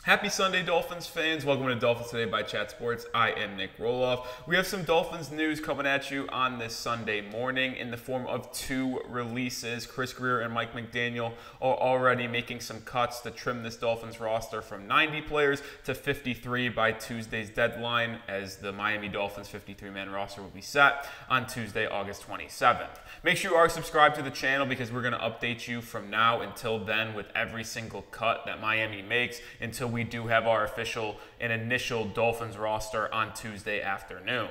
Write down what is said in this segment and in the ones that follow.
Happy Sunday, Dolphins fans. Welcome to Dolphins Today by Chat Sports. I am Nic Rohloff. We have some Dolphins news coming at you on this Sunday morning in the form of two releases. Chris Grier and Mike McDaniel are already making some cuts to trim this Dolphins roster from 90 players to 53 by Tuesday's deadline, as the Miami Dolphins 53-man roster will be set on Tuesday, August 27th. Make sure you are subscribed to the channel because we're going to update you from now until then with every single cut that Miami makes until we do have our official and initial Dolphins roster on Tuesday afternoon.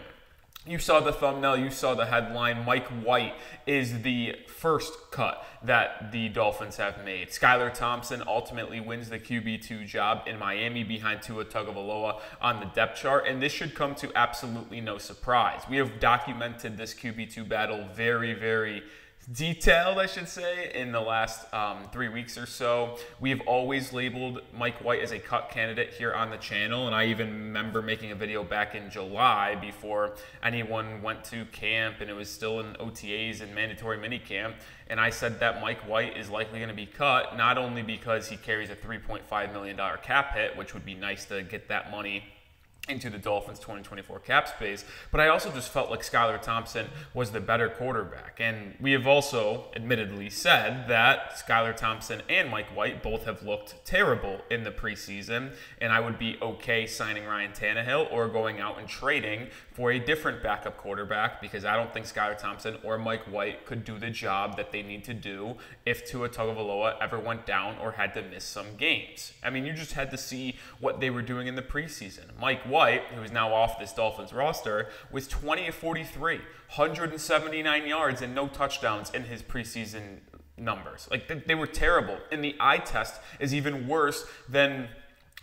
You saw the thumbnail, you saw the headline. Mike White is the first cut that the Dolphins have made. Skylar Thompson ultimately wins the QB2 job in Miami behind Tua Tagovailoa on the depth chart, and this should come to absolutely no surprise. We have documented this QB2 battle very detailed, I should say, in the last 3 weeks or so. We have always labeled Mike White as a cut candidate here on the channel, and I even remember making a video back in July before anyone went to camp and it was still in OTAs and mandatory minicamp, and I said that Mike White is likely going to be cut, not only because he carries a $3.5 million cap hit, which would be nice to get that money into the Dolphins 2024 cap space, but I also just felt like Skylar Thompson was the better quarterback. And we have also admittedly said that Skylar Thompson and Mike White both have looked terrible in the preseason, and I would be okay signing Ryan Tannehill or going out and trading for a different backup quarterback, because I don't think Skylar Thompson or Mike White could do the job that they need to do if Tua Tagovailoa ever went down or had to miss some games. I mean, you just had to see what they were doing in the preseason. Mike White, who is now off this Dolphins roster, was 20 of 43, 179 yards and no touchdowns in his preseason numbers. Like, they were terrible. And the eye test is even worse than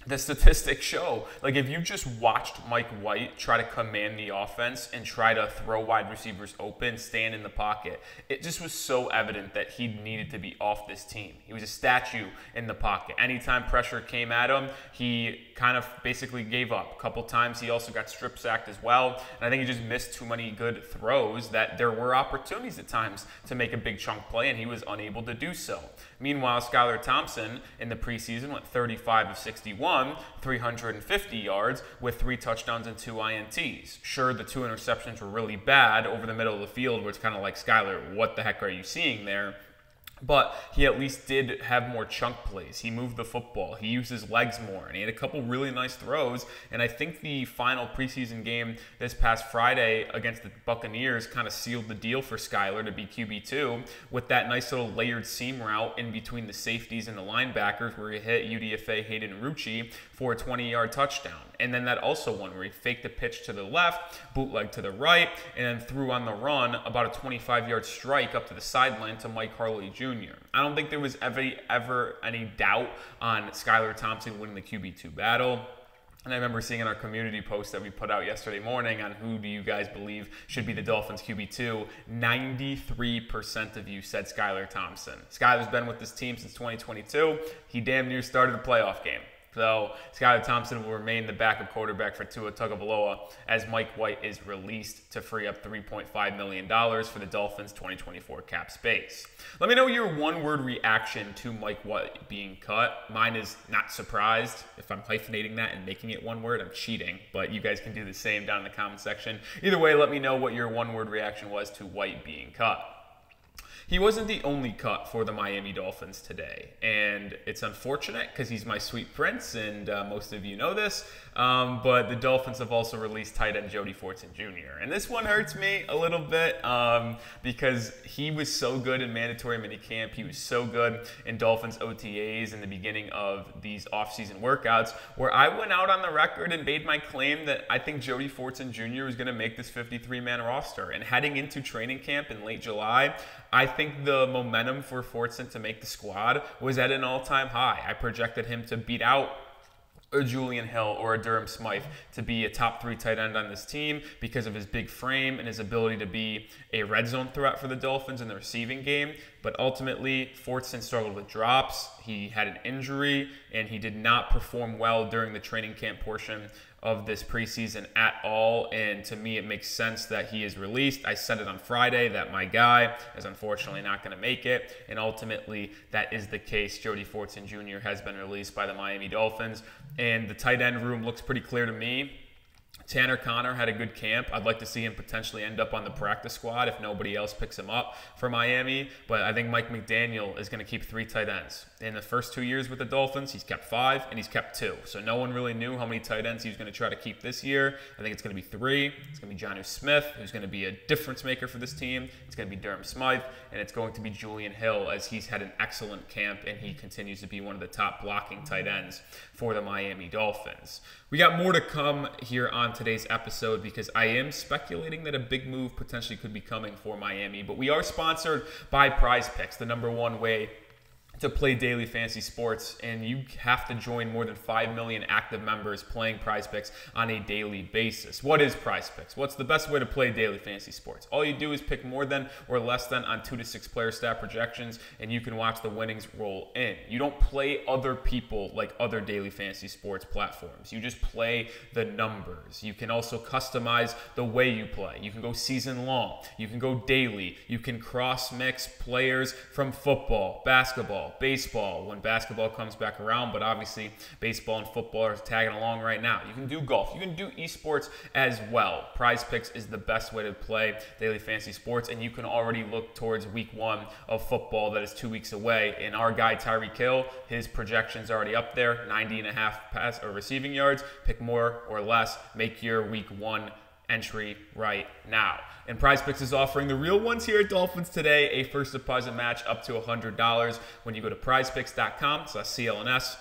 the statistics show. Like, if you just watched Mike White try to command the offense and try to throw wide receivers open, stand in the pocket, it just was so evident that he needed to be off this team. He was a statue in the pocket. Anytime pressure came at him, he kind of basically gave up. A couple times he also got strip sacked as well, and I think he just missed too many good throws that there were opportunities at times to make a big chunk play, and he was unable to do so. Meanwhile, Skylar Thompson in the preseason went 35 of 61, 350 yards with 3 touchdowns and 2 INTs. Sure, the 2 interceptions were really bad over the middle of the field, where it's kind of like, Skylar, what the heck are you seeing there? But he at least did have more chunk plays. He moved the football. He used his legs more. And he had a couple really nice throws. And I think the final preseason game this past Friday against the Buccaneers kind of sealed the deal for Skylar to be QB2 with that nice little layered seam route in between the safeties and the linebackers, where he hit UDFA Hayden Rucci for a 20-yard touchdown. And then that also one where he faked the pitch to the left, bootleg to the right, and then threw on the run about a 25-yard strike up to the sideline to Mike Harley Jr. I don't think there was ever any doubt on Skylar Thompson winning the QB2 battle. And I remember seeing in our community post that we put out yesterday morning on who do you guys believe should be the Dolphins QB2, 93% of you said Skylar Thompson. Skylar's been with this team since 2022. He damn near started the playoff game. So Skylar Thompson will remain the backup quarterback for Tua Tagovailoa as Mike White is released to free up $3.5 million for the Dolphins 2024 cap space. Let me know your one-word reaction to Mike White being cut. Mine is not surprised. If I'm hyphenating that and making it one word, I'm cheating. But you guys can do the same down in the comment section. Either way, let me know what your one-word reaction was to White being cut. He wasn't the only cut for the Miami Dolphins today, and it's unfortunate because he's my sweet prince, and most of you know this, but the Dolphins have also released tight end Jody Fortson Jr., and this one hurts me a little bit because he was so good in mandatory minicamp. He was so good in Dolphins OTAs in the beginning of these offseason workouts, where I went out on the record and made my claim that I think Jody Fortson Jr. is going to make this 53-man roster, and heading into training camp in late July, I think the momentum for Fortson to make the squad was at an all-time high. I projected him to beat out a Julian Hill or a Durham Smythe to be a top 3 tight end on this team because of his big frame and his ability to be a red zone threat for the Dolphins in the receiving game. But ultimately, Fortson struggled with drops. He had an injury, and he did not perform well during the training camp portion of this preseason at all, and to me it makes sense that he is released. I said it on Friday that my guy is unfortunately not going to make it, and ultimately that is the case. Jody Fortson Jr. has been released by the Miami Dolphins, and the tight end room looks pretty clear to me. Tanner Connor had a good camp. I'd like to see him potentially end up on the practice squad if nobody else picks him up for Miami. But I think Mike McDaniel is going to keep 3 tight ends. In the first 2 years with the Dolphins, he's kept 5 and he's kept 2. So no one really knew how many tight ends he was going to try to keep this year. I think it's going to be 3. It's going to be Jonnu Smith, who's going to be a difference maker for this team. It's going to be Durham Smythe, and it's going to be Julian Hill, as he's had an excellent camp and he continues to be one of the top blocking tight ends for the Miami Dolphins. We got more to come here on today's episode because I am speculating that a big move potentially could be coming for Miami. But we are sponsored by Prize Picks, the #1 way to play daily fantasy sports, and you have to join more than 5 million active members playing Prize Picks on a daily basis. What is Prize Picks? What's the best way to play daily fantasy sports? All you do is pick more than or less than on 2 to 6 player stat projections, and you can watch the winnings roll in. You don't play other people like other daily fantasy sports platforms. You just play the numbers. You can also customize the way you play. You can go season long. You can go daily. You can cross mix players from football, basketball, baseball when basketball comes back around, but obviously baseball and football are tagging along right now. You can do golf. You can do esports as well. Prize Picks is the best way to play daily fantasy sports, and you can already look towards week 1 of football that is 2 weeks away. And our guy Tyreek Hill, his projection's already up there, 90.5 pass or receiving yards. Pick more or less. Make your week 1 entry right now. And Prize Picks is offering the real ones here at Dolphins Today a first deposit match up to $100 when you go to prizepicks.com/CLNS,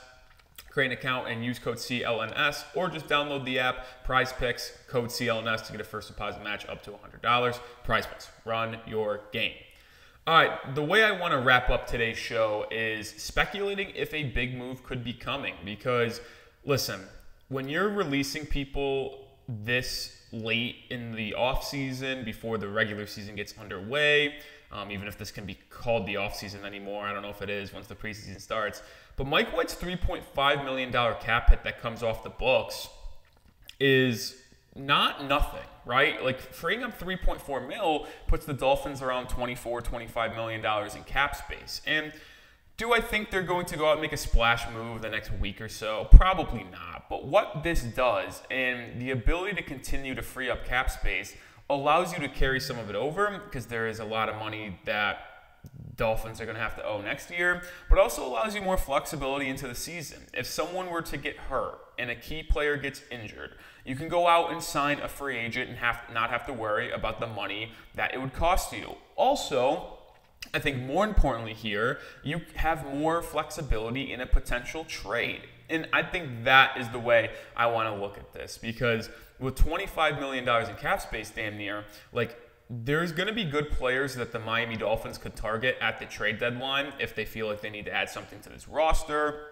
create an account and use code CLNS, or just download the app Prize Picks, code CLNS to get a first deposit match up to $100. Prize Picks, run your game. All right, the way I want to wrap up today's show is speculating if a big move could be coming, because listen, when you're releasing people this late in the offseason before the regular season gets underway, even if this can be called the offseason anymore, I don't know if it is once the preseason starts, but Mike White's $3.5 million cap hit that comes off the books is not nothing, right? Like, freeing up $3.4 mil puts the Dolphins around $24-25 million in cap space. And do I think they're going to go out and make a splash move the next week or so? Probably not. But what this does, and the ability to continue to free up cap space, allows you to carry some of it over, because there is a lot of money that Dolphins are going to have to owe next year, but also allows you more flexibility into the season. If someone were to get hurt and a key player gets injured, you can go out and sign a free agent and not have to worry about the money that it would cost you. Also, I think more importantly here, you have more flexibility in a potential trade. And I think that is the way I want to look at this, because with $25 million in cap space damn near, like, there's going to be good players that the Miami Dolphins could target at the trade deadline if they feel like they need to add something to this roster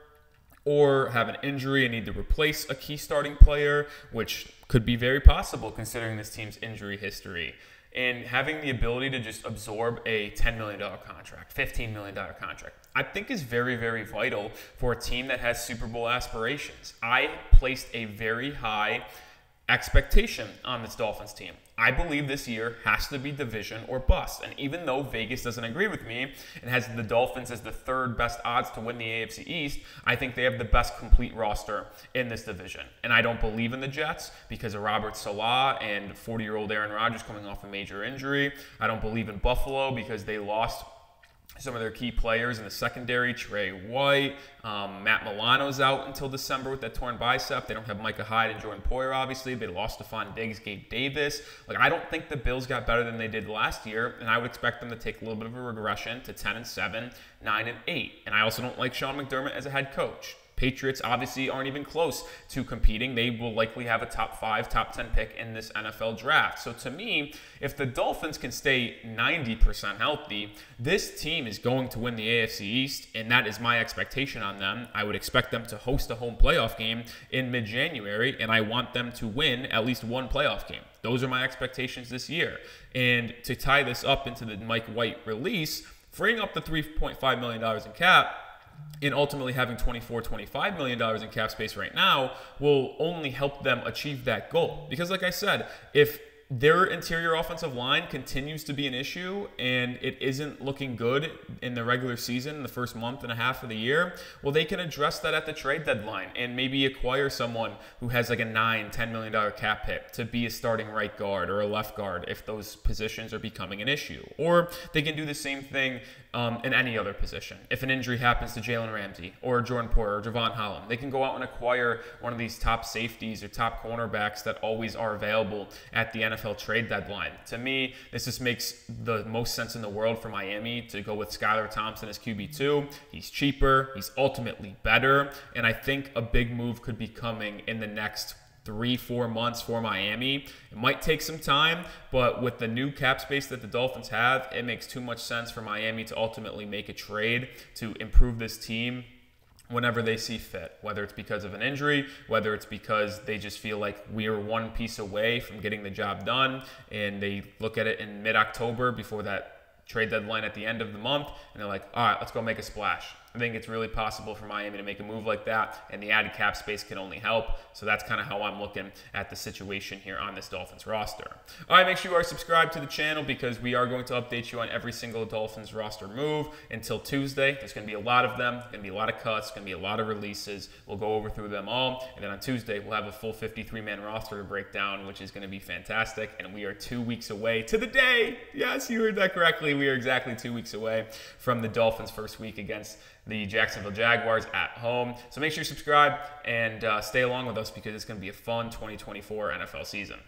or have an injury and need to replace a key starting player, which could be very possible considering this team's injury history. And having the ability to just absorb a $10 million contract, $15 million contract, I think is very, very vital for a team that has Super Bowl aspirations. I placed a very high expectation on this Dolphins team. I believe this year has to be division or bust. And even though Vegas doesn't agree with me and has the Dolphins as the 3rd best odds to win the AFC East, I think they have the best complete roster in this division. And I don't believe in the Jets because of Robert Saleh and 40-year-old Aaron Rodgers coming off a major injury. I don't believe in Buffalo because they lost some of their key players in the secondary. Trey White, Matt Milano's out until December with that torn bicep. They don't have Micah Hyde and Jordan Poyer, obviously. They lost Stephon Diggs, Gabe Davis. Like, I don't think the Bills got better than they did last year, and I would expect them to take a little bit of a regression to 10-7, 9-8. And I also don't like Sean McDermott as a head coach. Patriots obviously aren't even close to competing. They will likely have a top 5, top 10 pick in this NFL draft. So to me, if the Dolphins can stay 90% healthy, this team is going to win the AFC East, and that is my expectation on them. I would expect them to host a home playoff game in mid-January, and I want them to win at least one playoff game. Those are my expectations this year. And to tie this up into the Mike White release, freeing up the $3.5 million in cap, and ultimately having $24-25 million in cap space right now will only help them achieve that goal. Because like I said, if their interior offensive line continues to be an issue and it isn't looking good in the regular season, in the first month and a half of the year, well, they can address that at the trade deadline and maybe acquire someone who has like a $9-10 million cap hit to be a starting right guard or a left guard if those positions are becoming an issue. Or they can do the same thing in any other position. If an injury happens to Jalen Ramsey or Jordan Poyer or Javon Holland, they can go out and acquire one of these top safeties or top cornerbacks that always are available at the NFL trade deadline. To me, this just makes the most sense in the world for Miami to go with Skylar Thompson as QB2. He's cheaper, he's ultimately better, and I think a big move could be coming in the next 3-4 months for Miami. It might take some time, but with the new cap space that the Dolphins have, it makes too much sense for Miami to ultimately make a trade to improve this team whenever they see fit, whether it's because of an injury, whether it's because they just feel like we're one piece away from getting the job done, and they look at it in mid-October before that trade deadline at the end of the month, and they're like, all right, let's go make a splash. I think it's really possible for Miami to make a move like that, and the added cap space can only help. So that's kind of how I'm looking at the situation here on this Dolphins roster. All right, make sure you are subscribed to the channel because we are going to update you on every single Dolphins roster move until Tuesday. There's going to be a lot of them. There's going to be a lot of cuts. Going to be a lot of releases. We'll go through them all, and then on Tuesday we'll have a full 53-man roster to break down, which is going to be fantastic. And we are 2 weeks away to the day. Yes, you heard that correctly. We are exactly 2 weeks away from the Dolphins' first week against the Jacksonville Jaguars at home. So make sure you subscribe and stay along with us because it's going to be a fun 2024 NFL season.